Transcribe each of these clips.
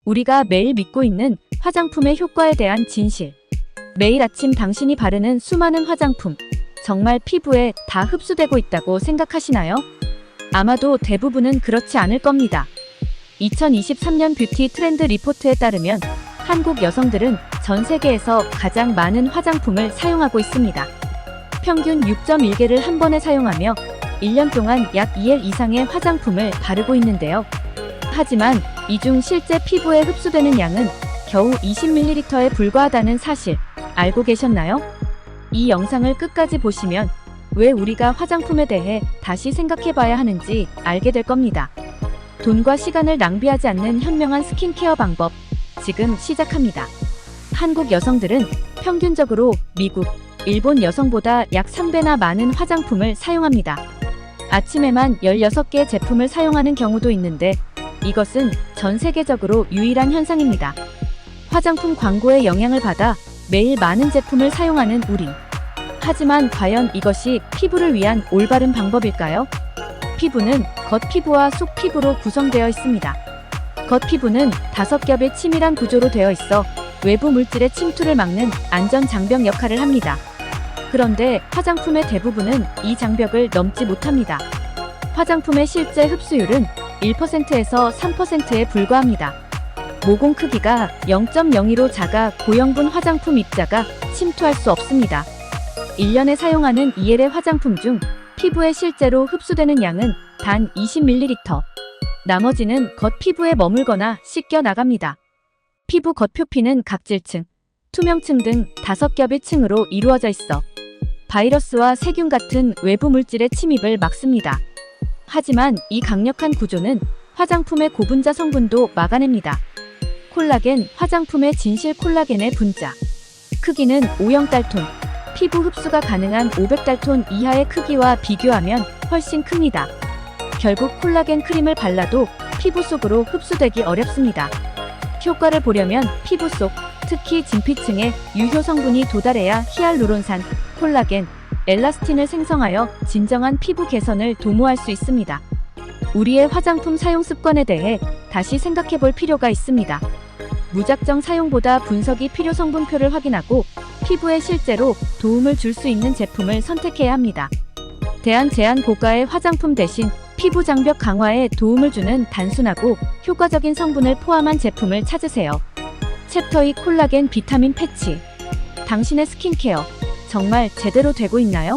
우리가 매일 믿고 있는 화장품의 효과에 대한 진실. 매일 아침 당신이 바르는 수많은 화장품, 정말 피부에 다 흡수되고 있다고 생각하시나요? 아마도 대부분은 그렇지 않을 겁니다. 2023년 뷰티 트렌드 리포트에 따르면 한국 여성들은 전 세계에서 가장 많은 화장품을 사용하고 있습니다. 평균 6.1개를 한 번에 사용하며 1년 동안 약 2일 이상의 화장품을 바르고 있는데요. 하지만 이 중 실제 피부에 흡수되는 양은 겨우 20ml에 불과하다는 사실 알고 계셨나요? 이 영상을 끝까지 보시면 왜 우리가 화장품에 대해 다시 생각해봐야 하는지 알게 될 겁니다. 돈과 시간을 낭비하지 않는 현명한 스킨케어 방법, 지금 시작합니다. 한국 여성들은 평균적으로 미국, 일본 여성보다 약 3배나 많은 화장품을 사용합니다. 아침에만 16개 제품을 사용하는 경우도 있는데 이것은 전 세계적으로 유일한 현상입니다. 화장품 광고의 영향을 받아 매일 많은 제품을 사용하는 우리. 하지만 과연 이것이 피부를 위한 올바른 방법일까요? 피부는 겉피부와 속피부로 구성되어 있습니다. 겉피부는 5겹의 치밀한 구조로 되어 있어 외부 물질의 침투를 막는 안전 장벽 역할을 합니다. 그런데 화장품의 대부분은 이 장벽을 넘지 못합니다. 화장품의 실제 흡수율은 1%에서 3%에 불과합니다. 모공 크기가 0.02로 작아 고영분 화장품 입자가 침투할 수 없습니다. 1년에 사용하는 2L의 화장품 중 피부에 실제로 흡수되는 양은 단 20ml. 나머지는 겉피부에 머물거나 씻겨 나갑니다. 피부 겉표피는 각질층, 투명층 등 5겹의 층으로 이루어져 있어 바이러스와 세균 같은 외부 물질의 침입을 막습니다. 하지만 이 강력한 구조는 화장품의 고분자 성분도 막아냅니다. 콜라겐, 화장품의 진실 콜라겐의 분자. 크기는 5,0달톤, 피부 흡수가 가능한 500달톤 이하의 크기와 비교하면 훨씬 큽니다. 결국 콜라겐 크림을 발라도 피부 속으로 흡수되기 어렵습니다. 효과를 보려면 피부 속, 특히 진피층에 유효 성분이 도달해야 히알루론산, 콜라겐, 엘라스틴을 생성하여 진정한 피부 개선을 도모할 수 있습니다. 우리의 화장품 사용 습관에 대해 다시 생각해 볼 필요가 있습니다. 무작정 사용보다 분석이 필요 성분표를 확인하고 피부에 실제로 도움을 줄 수 있는 제품을 선택해야 합니다. 대한 고가의 화장품 대신 피부 장벽 강화에 도움을 주는 단순하고 효과적인 성분을 포함한 제품을 찾으세요. 챕터 2 콜라겐 비타민 패치. 당신의 스킨케어 정말 제대로 되고 있나요?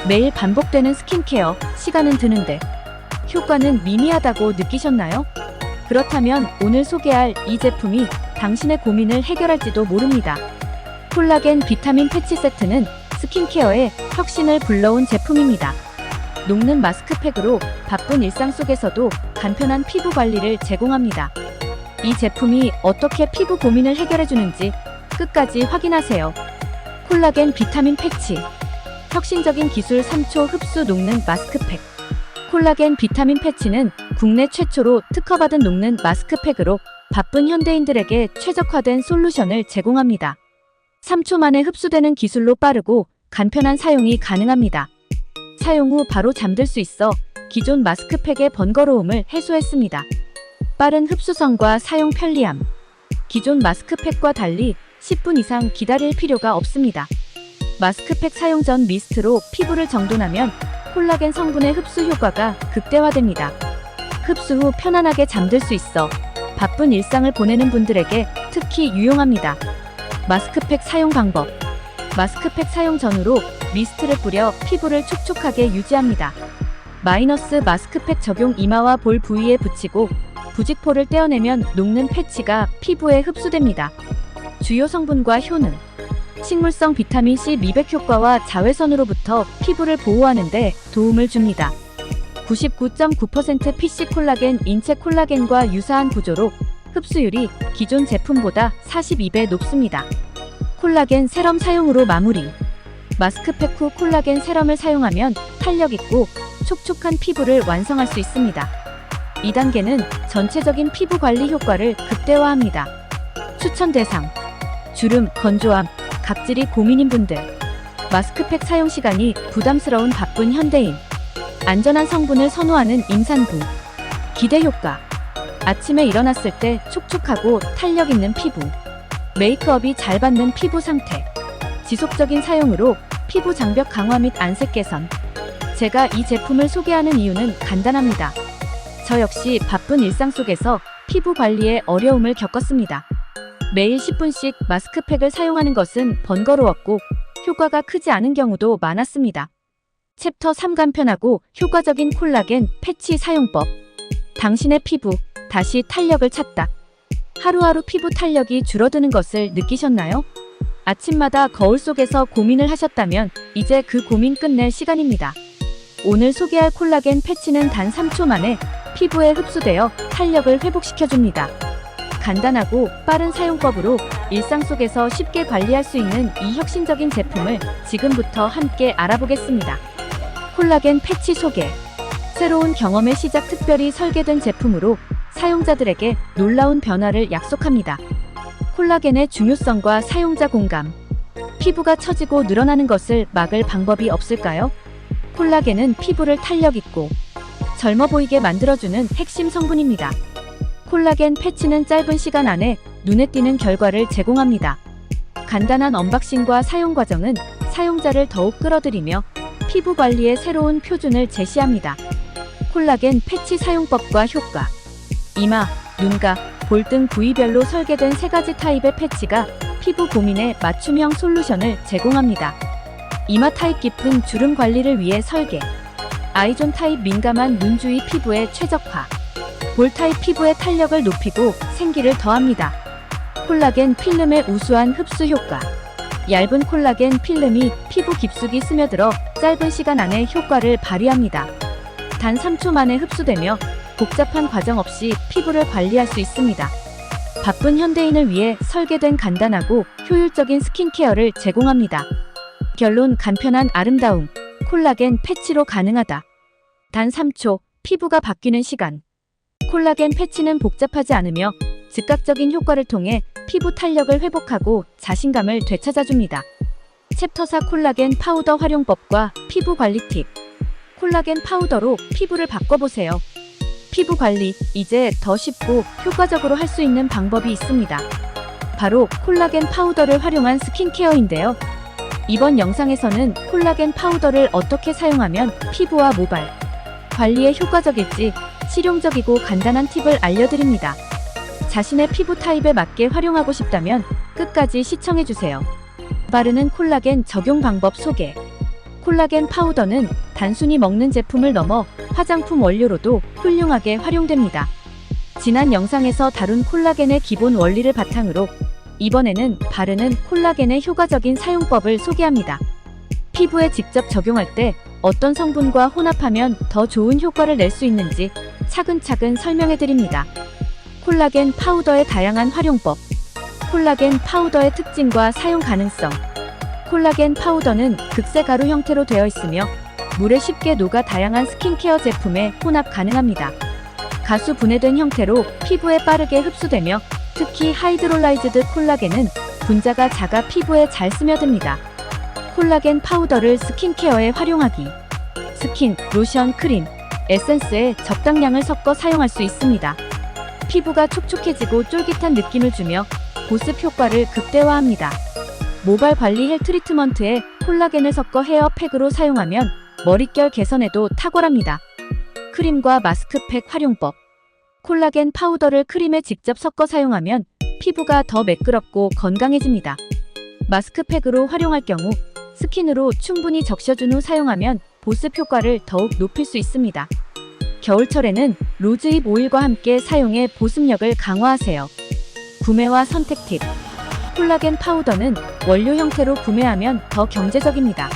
매일 반복되는 스킨케어, 시간은 드는데 효과는 미미하다고 느끼셨나요? 그렇다면 오늘 소개할 이 제품이 당신의 고민을 해결할지도 모릅니다. 콜라겐 비타민 패치 세트는 스킨케어에 혁신을 불러온 제품입니다. 녹는 마스크팩으로 바쁜 일상 속에서도 간편한 피부 관리를 제공합니다. 이 제품이 어떻게 피부 고민을 해결해주는지 끝까지 확인하세요. 콜라겐 비타민 패치. 혁신적인 기술 3초 흡수 녹는 마스크팩. 콜라겐 비타민 패치는 국내 최초로 특허받은 녹는 마스크팩으로 바쁜 현대인들에게 최적화된 솔루션을 제공합니다. 3초 만에 흡수되는 기술로 빠르고 간편한 사용이 가능합니다. 사용 후 바로 잠들 수 있어 기존 마스크팩의 번거로움을 해소했습니다. 빠른 흡수성과 사용 편리함. 기존 마스크팩과 달리 10분 이상 기다릴 필요가 없습니다. 마스크팩 사용 전 미스트로 피부를 정돈하면 콜라겐 성분의 흡수 효과가 극대화됩니다. 흡수 후 편안하게 잠들 수 있어 바쁜 일상을 보내는 분들에게 특히 유용합니다. 마스크팩 사용 방법. 마스크팩 사용 전후로 미스트를 뿌려 피부를 촉촉하게 유지합니다. 마스크팩 적용 이마와 볼 부위에 붙이고 부직포를 떼어내면 녹는 패치가 피부에 흡수됩니다. 주요 성분과 효능. 식물성 비타민C 미백 효과와 자외선으로부터 피부를 보호하는 데 도움을 줍니다. 99.9% PC 콜라겐 인체 콜라겐과 유사한 구조로 흡수율이 기존 제품보다 42배 높습니다. 콜라겐 세럼 사용으로 마무리. 마스크팩 후 콜라겐 세럼을 사용하면 탄력있고 촉촉한 피부를 완성할 수 있습니다. 2단계는 전체적인 피부 관리 효과를 극대화합니다. 추천 대상. 주름, 건조함, 각질이 고민인 분들. 마스크팩 사용 시간이 부담스러운 바쁜 현대인. 안전한 성분을 선호하는 임산부. 기대 효과. 아침에 일어났을 때 촉촉하고 탄력 있는 피부, 메이크업이 잘 받는 피부 상태, 지속적인 사용으로 피부 장벽 강화 및 안색 개선. 제가 이 제품을 소개하는 이유는 간단합니다. 저 역시 바쁜 일상 속에서 피부 관리에 어려움을 겪었습니다. 매일 10분씩 마스크팩을 사용하는 것은 번거로웠고 효과가 크지 않은 경우도 많았습니다. 챕터 3 간편하고 효과적인 콜라겐 패치 사용법. 당신의 피부, 다시 탄력을 찾다. 하루하루 피부 탄력이 줄어드는 것을 느끼셨나요? 아침마다 거울 속에서 고민을 하셨다면 이제 그 고민 끝낼 시간입니다. 오늘 소개할 콜라겐 패치는 단 3초 만에 피부에 흡수되어 탄력을 회복시켜줍니다. 간단하고 빠른 사용법으로 일상 속에서 쉽게 관리할 수 있는 이 혁신적인 제품을 지금부터 함께 알아보겠습니다. 콜라겐 패치 소개. 새로운 경험의 시작, 특별히 설계된 제품으로 사용자들에게 놀라운 변화를 약속합니다. 콜라겐의 중요성과 사용자 공감. 피부가 처지고 늘어나는 것을 막을 방법이 없을까요? 콜라겐은 피부를 탄력 있고 젊어 보이게 만들어주는 핵심 성분입니다. 콜라겐 패치는 짧은 시간 안에 눈에 띄는 결과를 제공합니다. 간단한 언박싱과 사용 과정은 사용자를 더욱 끌어들이며 피부 관리의 새로운 표준을 제시합니다. 콜라겐 패치 사용법과 효과. 이마, 눈가, 볼 등 부위별로 설계된 3가지 타입의 패치가 피부 고민에 맞춤형 솔루션을 제공합니다. 이마 타입 깊은 주름 관리를 위해 설계. 아이존 타입 민감한 눈 주위 피부에 최적화. 볼 타입 피부의 탄력을 높이고 생기를 더합니다. 콜라겐 필름의 우수한 흡수 효과. 얇은 콜라겐 필름이 피부 깊숙이 스며들어 짧은 시간 안에 효과를 발휘합니다. 단 3초 만에 흡수되며 복잡한 과정 없이 피부를 관리할 수 있습니다. 바쁜 현대인을 위해 설계된 간단하고 효율적인 스킨케어를 제공합니다. 결론, 간편한 아름다움. 콜라겐 패치로 가능하다. 단 3초, 피부가 바뀌는 시간. 콜라겐 패치는 복잡하지 않으며 즉각적인 효과를 통해 피부 탄력을 회복하고 자신감을 되찾아줍니다. 챕터 4 콜라겐 파우더 활용법과 피부 관리 팁. 콜라겐 파우더로 피부를 바꿔보세요. 피부 관리, 이제 더 쉽고 효과적으로 할 수 있는 방법이 있습니다. 바로 콜라겐 파우더를 활용한 스킨케어인데요. 이번 영상에서는 콜라겐 파우더를 어떻게 사용하면 피부와 모발 관리에 효과적일지 실용적이고 간단한 팁을 알려드립니다. 자신의 피부 타입에 맞게 활용하고 싶다면 끝까지 시청해주세요. 바르는 콜라겐 적용 방법 소개. 콜라겐 파우더는 단순히 먹는 제품을 넘어 화장품 원료로도 훌륭하게 활용됩니다. 지난 영상에서 다룬 콜라겐의 기본 원리를 바탕으로 이번에는 바르는 콜라겐의 효과적인 사용법을 소개합니다. 피부에 직접 적용할 때 어떤 성분과 혼합하면 더 좋은 효과를 낼 수 있는지 차근차근 설명해드립니다. 콜라겐 파우더의 다양한 활용법. 콜라겐 파우더의 특징과 사용 가능성. 콜라겐 파우더는 극세 가루 형태로 되어 있으며 물에 쉽게 녹아 다양한 스킨케어 제품에 혼합 가능합니다. 가수 분해된 형태로 피부에 빠르게 흡수되며 특히 하이드롤라이즈드 콜라겐은 분자가 작아 피부에 잘 스며듭니다. 콜라겐 파우더를 스킨케어에 활용하기. 스킨, 로션, 크림, 에센스에 적당량을 섞어 사용할 수 있습니다. 피부가 촉촉해지고 쫄깃한 느낌을 주며 보습 효과를 극대화합니다. 모발 관리 헬 트리트먼트에 콜라겐을 섞어 헤어팩으로 사용하면 머릿결 개선에도 탁월합니다. 크림과 마스크팩 활용법. 콜라겐 파우더를 크림에 직접 섞어 사용하면 피부가 더 매끄럽고 건강해집니다. 마스크팩으로 활용할 경우 스킨으로 충분히 적셔준 후 사용하면 보습 효과를 더욱 높일 수 있습니다. 겨울철에는 로즈잎 오일과 함께 사용해 보습력을 강화하세요. 구매와 선택 팁. 콜라겐 파우더는 원료 형태로 구매하면 더 경제적입니다.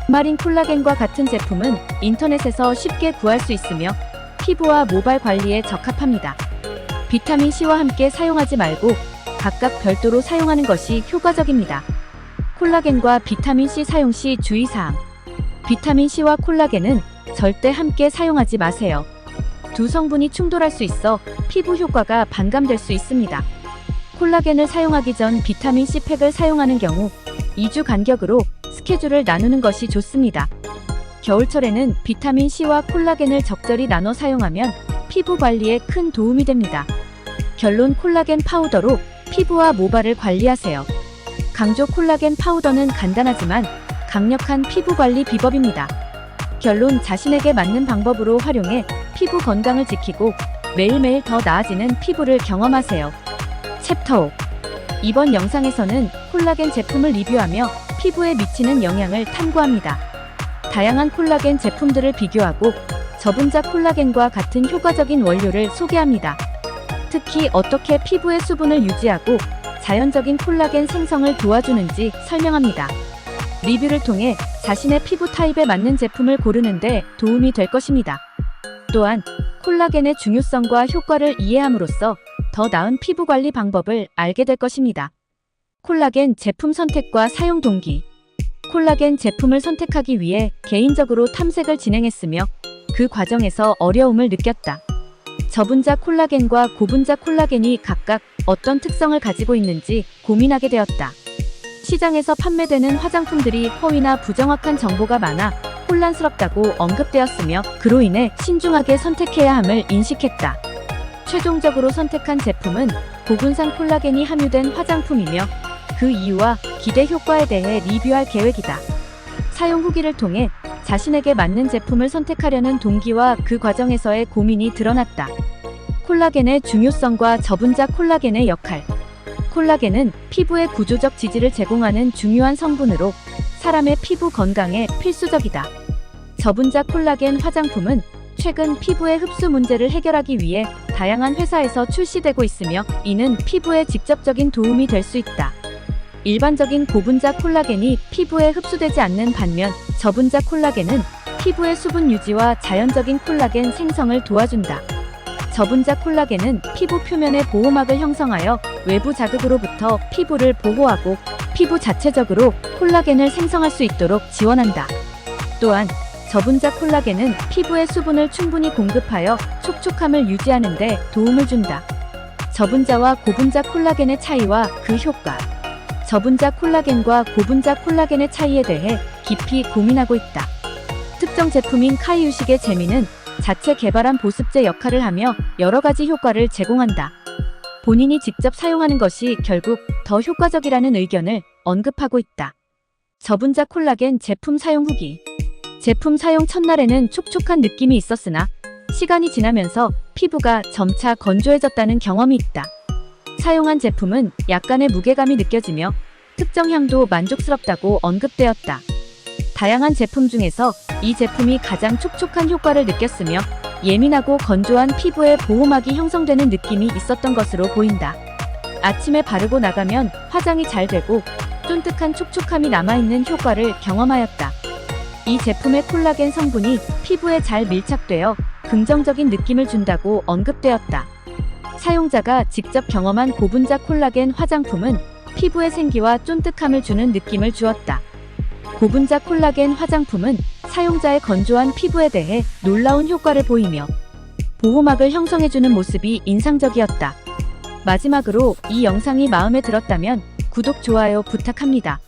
마린 콜라겐과 같은 제품은 인터넷에서 쉽게 구할 수 있으며 피부와 모발 관리에 적합합니다. 비타민C와 함께 사용하지 말고 각각 별도로 사용하는 것이 효과적입니다. 콜라겐과 비타민C 사용 시 주의사항. 비타민C와 콜라겐은 절대 함께 사용하지 마세요. 두 성분이 충돌할 수 있어 피부 효과가 반감될 수 있습니다. 콜라겐을 사용하기 전 비타민C 팩을 사용하는 경우 2주 간격으로 스케줄을 나누는 것이 좋습니다. 겨울철에는 비타민C와 콜라겐을 적절히 나눠 사용하면 피부 관리에 큰 도움이 됩니다. 결론: 콜라겐 파우더로 피부와 모발을 관리하세요. 강조 콜라겐 파우더는 간단하지만 강력한 피부 관리 비법입니다. 결론: 자신에게 맞는 방법으로 활용해 피부 건강을 지키고 매일매일 더 나아지는 피부를 경험하세요. 챕터 5. 이번 영상에서는 콜라겐 제품을 리뷰하며 피부에 미치는 영향을 탐구합니다. 다양한 콜라겐 제품들을 비교하고 저분자 콜라겐과 같은 효과적인 원료를 소개합니다. 특히 어떻게 피부의 수분을 유지하고 자연적인 콜라겐 생성을 도와주는지 설명합니다. 리뷰를 통해 자신의 피부 타입에 맞는 제품을 고르는 데 도움이 될 것입니다. 또한 콜라겐의 중요성과 효과를 이해함으로써 더 나은 피부 관리 방법을 알게 될 것입니다. 콜라겐 제품 선택과 사용 동기. 콜라겐 제품을 선택하기 위해 개인적으로 탐색을 진행했으며 그 과정에서 어려움을 느꼈다. 저분자 콜라겐과 고분자 콜라겐이 각각 어떤 특성을 가지고 있는지 고민하게 되었다. 시장에서 판매되는 화장품들이 허위나 부정확한 정보가 많아 혼란스럽다고 언급되었으며 그로 인해 신중하게 선택해야 함을 인식했다. 최종적으로 선택한 제품은 고군산 콜라겐이 함유된 화장품이며 그 이유와 기대 효과에 대해 리뷰할 계획이다. 사용 후기를 통해 자신에게 맞는 제품을 선택하려는 동기와 그 과정에서의 고민이 드러났다. 콜라겐의 중요성과 저분자 콜라겐의 역할. 콜라겐은 피부의 구조적 지지를 제공하는 중요한 성분으로 사람의 피부 건강에 필수적이다. 저분자 콜라겐 화장품은 최근 피부의 흡수 문제를 해결하기 위해 다양한 회사에서 출시되고 있으며 이는 피부에 직접적인 도움이 될 수 있다. 일반적인 고분자 콜라겐이 피부에 흡수되지 않는 반면 저분자 콜라겐은 피부의 수분 유지와 자연적인 콜라겐 생성을 도와준다. 저분자 콜라겐은 피부 표면의 보호막을 형성하여 외부 자극으로부터 피부를 보호하고 피부 자체적으로 콜라겐을 생성할 수 있도록 지원한다. 또한 저분자 콜라겐은 피부에 수분을 충분히 공급하여 촉촉함을 유지하는 데 도움을 준다. 저분자와 고분자 콜라겐의 차이와 그 효과. 저분자 콜라겐과 고분자 콜라겐의 차이에 대해 깊이 고민하고 있다. 특정 제품인 카이유식의 제미는 자체 개발한 보습제 역할을 하며 여러 가지 효과를 제공한다. 본인이 직접 사용하는 것이 결국 더 효과적이라는 의견을 언급하고 있다. 저분자 콜라겐 제품 사용 후기. 제품 사용 첫날에는 촉촉한 느낌이 있었으나 시간이 지나면서 피부가 점차 건조해졌다는 경험이 있다. 사용한 제품은 약간의 무게감이 느껴지며 특정 향도 만족스럽다고 언급되었다. 다양한 제품 중에서 이 제품이 가장 촉촉한 효과를 느꼈으며 예민하고 건조한 피부에 보호막이 형성되는 느낌이 있었던 것으로 보인다. 아침에 바르고 나가면 화장이 잘 되고 쫀득한 촉촉함이 남아있는 효과를 경험하였다. 이 제품의 콜라겐 성분이 피부에 잘 밀착되어 긍정적인 느낌을 준다고 언급되었다. 사용자가 직접 경험한 고분자 콜라겐 화장품은 피부의 생기와 쫀득함을 주는 느낌을 주었다. 고분자 콜라겐 화장품은 사용자의 건조한 피부에 대해 놀라운 효과를 보이며 보호막을 형성해주는 모습이 인상적이었다. 마지막으로 이 영상이 마음에 들었다면 구독, 좋아요 부탁합니다.